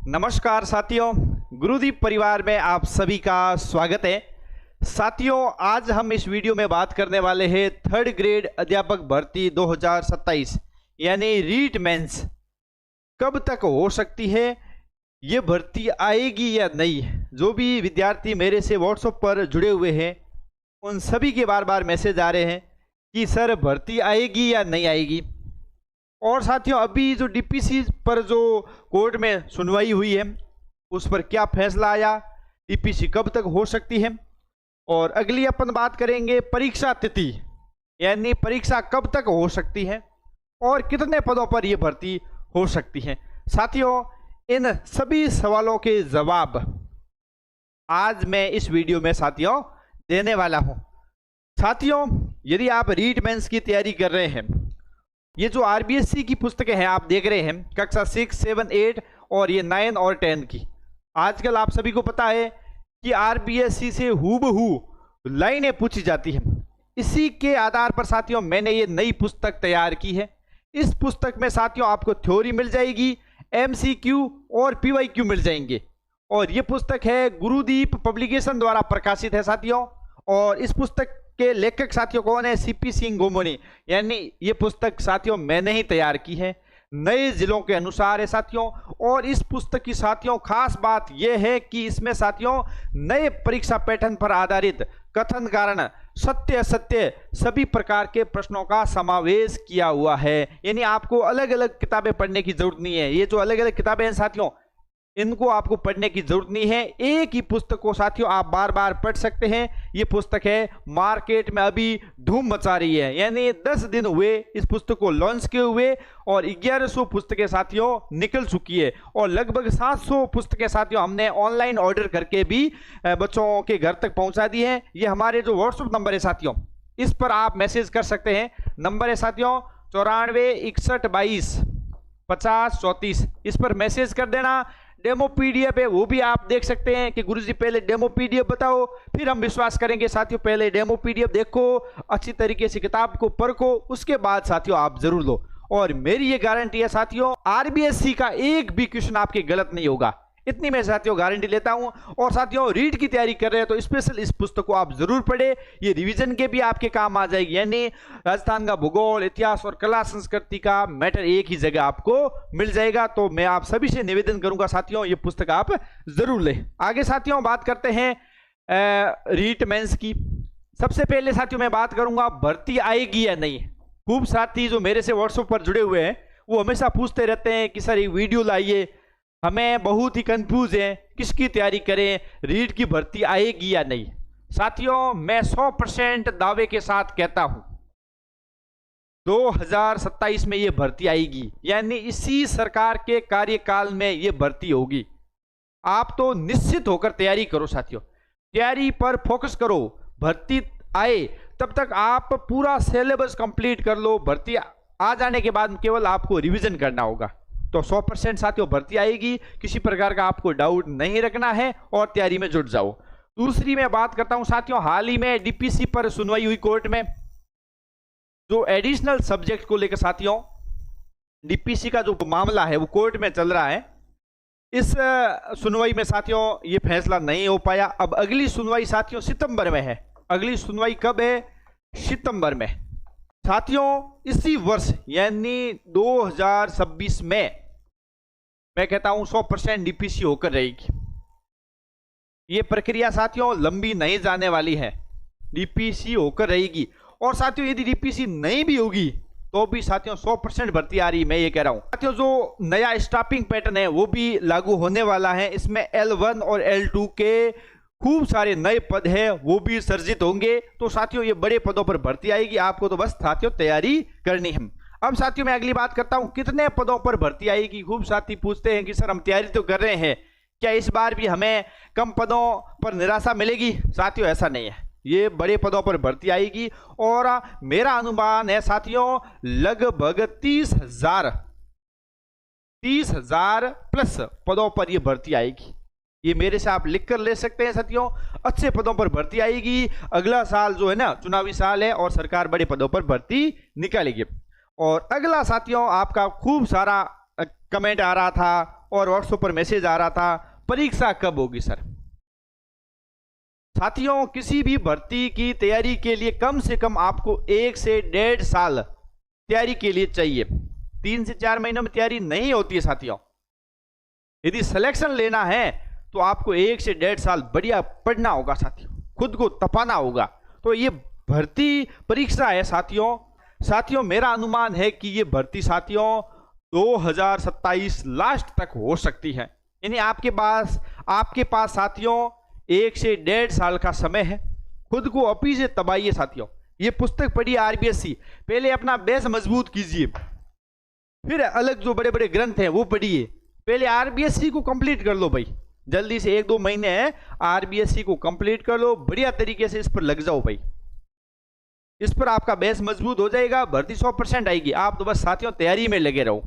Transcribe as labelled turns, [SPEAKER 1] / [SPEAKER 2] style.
[SPEAKER 1] नमस्कार साथियों, गुरुदीप परिवार में आप सभी का स्वागत है। साथियों, आज हम इस वीडियो में बात करने वाले हैं थर्ड ग्रेड अध्यापक भर्ती 2027 यानी रीट मेंस कब तक हो सकती है, ये भर्ती आएगी या नहीं। जो भी विद्यार्थी मेरे से व्हाट्सएप पर जुड़े हुए हैं उन सभी के बार बार मैसेज आ रहे हैं कि सर भर्ती आएगी या नहीं आएगी। और साथियों, अभी जो डीपीसी पर जो कोर्ट में सुनवाई हुई है उस पर क्या फैसला आया, डीपीसी कब तक हो सकती है, और अगली अपन बात करेंगे परीक्षा तिथि यानी परीक्षा कब तक हो सकती है और कितने पदों पर यह भर्ती हो सकती है। साथियों, इन सभी सवालों के जवाब आज मैं इस वीडियो में साथियों देने वाला हूं। साथियों, यदि आप रीट मेंस की तैयारी कर रहे हैं, ये जो आरबीएससी की पुस्तकें हैं आप देख रहे हैं, कक्षा 6, 7, 8 और ये 9 और 10 की। आजकल आप सभी को पता है कि आरबीएससी से हूबहू लाइनें पूछी जाती हैं। इसी के आधार पर साथियों मैंने ये नई पुस्तक तैयार की है। इस पुस्तक में साथियों आपको थ्योरी मिल जाएगी, एमसीक्यू और पीवाईक्यू मिल जाएंगे। और ये पुस्तक है गुरुदीप पब्लिकेशन द्वारा प्रकाशित है साथियों। और इस पुस्तक के लेखक साथियों कौन है? सीपी सिंह गोमोनी। यानी ये पुस्तक साथियों मैंने ही तैयार की है, नए जिलों के अनुसार है साथियों। और इस पुस्तक की साथियों खास बात यह है कि इसमें साथियों नए परीक्षा पैटर्न पर आधारित कथन कारण सत्य असत्य सभी प्रकार के प्रश्नों का समावेश किया हुआ है। यानी आपको अलग अलग किताबें पढ़ने की जरूरत नहीं है। ये जो अलग अलग किताबें हैं साथियों इनको आपको पढ़ने की जरूरत नहीं है, एक ही पुस्तक को साथियों आप बार बार पढ़ सकते हैं। ये पुस्तक है मार्केट में अभी धूम मचा रही है। यानी 10 दिन हुए इस पुस्तक को लॉन्च किए हुए और 1100 पुस्तकें साथियों निकल चुकी है। और लगभग 700 पुस्तकें साथियों हमने ऑनलाइन ऑर्डर करके भी बच्चों के घर तक पहुंचा दी है। ये हमारे जो व्हाट्सएप नंबर है साथियों, इस पर आप मैसेज कर सकते हैं। नंबर है साथियों 94 61 22 50 34। इस पर मैसेज कर देना। डेमो पीडीएफ है वो भी आप देख सकते हैं कि गुरुजी पहले डेमो पीडीएफ बताओ, फिर हम विश्वास करेंगे। साथियों पहले डेमो पीडीएफ देखो, अच्छी तरीके से किताब को परखो, उसके बाद साथियों आप जरूर लो। और मेरी ये गारंटी है साथियों आरबीएससी का एक भी क्वेश्चन आपके गलत नहीं होगा, इतनी मैं साथियों गारंटी लेता हूं। और साथियों रीड की तैयारी कर रहे हैं तो स्पेशल इस पुस्तक को आप जरूर पढ़े, ये रिवीजन के भी आपके काम आ जाएगी। यानी राजस्थान का भूगोल, इतिहास और कला संस्कृति का मैटर एक ही जगह आपको मिल जाएगा। तो मैं आप सभी से निवेदन करूंगा साथियों ये पुस्तक आप जरूर लें। आगे साथियों बात करते हैं रीट मेंस की। सबसे पहले साथियों मैं बात करूंगा भर्ती आएगी या नहीं। खूब साथी जो मेरे से व्हाट्सएप पर जुड़े हुए हैं वो हमेशा पूछते रहते हैं कि सर ये वीडियो लाइए, हमें बहुत ही कंफ्यूज है किसकी तैयारी करें, रीट की भर्ती आएगी या नहीं। साथियों मैं 100% दावे के साथ कहता हूं 2027 में यह भर्ती आएगी। यानी इसी सरकार के कार्यकाल में यह भर्ती होगी। आप तो निश्चित होकर तैयारी करो साथियों, तैयारी पर फोकस करो। भर्ती आए तब तक आप पूरा सिलेबस कंप्लीट कर लो। भर्ती आ जाने के बाद केवल आपको रिवीजन करना होगा। तो 100% साथियों भर्ती आएगी, किसी प्रकार का आपको डाउट नहीं रखना है और तैयारी में जुट जाओ। दूसरी मैं बात करता हूं साथियों, हाल ही में डीपीसी पर सुनवाई हुई कोर्ट में, जो एडिशनल सब्जेक्ट को लेकर साथियों डीपीसी का जो मामला है वो कोर्ट में चल रहा है। इस सुनवाई में साथियों ये फैसला नहीं हो पाया। अब अगली सुनवाई साथियों सितंबर में है। अगली सुनवाई कब है? सितंबर में। साथियों इसी वर्ष यानी 2026 में मैं कहता हूं 100% डीपीसी होकर रहेगी। ये प्रक्रिया साथियों लंबी नहीं जाने वाली है, डीपीसी होकर रहेगी। और साथियों यदि डीपीसी नहीं भी होगी तो भी साथियों 100% भर्ती आ रही, मैं ये कह रहा हूं। साथियों जो नया स्टाफिंग पैटर्न है वो भी लागू होने वाला है। इसमें L1 और L2 के खूब सारे नए पद है वो भी सर्जित होंगे। तो साथियों ये बड़े पदों पर भर्ती आएगी, आपको तो बस साथियों तैयारी करनी है। अब साथियों मैं अगली बात करता हूं कितने पदों पर भर्ती आएगी। खूब साथी पूछते हैं कि सर हम तैयारी तो कर रहे हैं, क्या इस बार भी हमें कम पदों पर निराशा मिलेगी? साथियों ऐसा नहीं है, ये बड़े पदों पर भर्ती आएगी। और मेरा अनुमान है साथियों लगभग 30,000 प्लस पदों पर यह भर्ती आएगी। ये मेरे से आप लिख कर ले सकते हैं साथियों, अच्छे पदों पर भर्ती आएगी। अगला साल जो है ना चुनावी साल है और सरकार बड़े पदों पर भर्ती निकालेगी। और अगला साथियों आपका खूब सारा कमेंट आ रहा था और व्हाट्सएप पर मैसेज आ रहा था, परीक्षा कब होगी सर। साथियों, किसी भी भर्ती की तैयारी के लिए कम से कम आपको 1 से 1.5 साल तैयारी के लिए चाहिए। 3 से 4 महीनों में तैयारी नहीं होती है साथियों। यदि सिलेक्शन लेना है तो आपको 1 से 1.5 साल बढ़िया पढ़ना होगा साथियों, खुद को तपाना होगा। तो ये भर्ती परीक्षा है साथियों, मेरा अनुमान है कि ये भर्ती साथियों 2027 लास्ट तक हो सकती है। यानी आपके पास साथियों 1 से 1.5 साल का समय है। खुद को अभी से तबाइए साथियों। ये पुस्तक पढ़िए आरबीएससी, पहले अपना बेस मजबूत कीजिए, फिर अलग जो बड़े बड़े ग्रंथ हैं वो पढ़िए। पहले आरबीएससी को कंप्लीट कर लो भाई, जल्दी से 1-2 महीने आरबीएससी को कंप्लीट कर लो, बढ़िया तरीके से इस पर लग जाओ भाई। इस पर आपका बेस मजबूत हो जाएगा, भर्ती 100% आएगी। आप तो बस साथियों तैयारी में लगे रहो।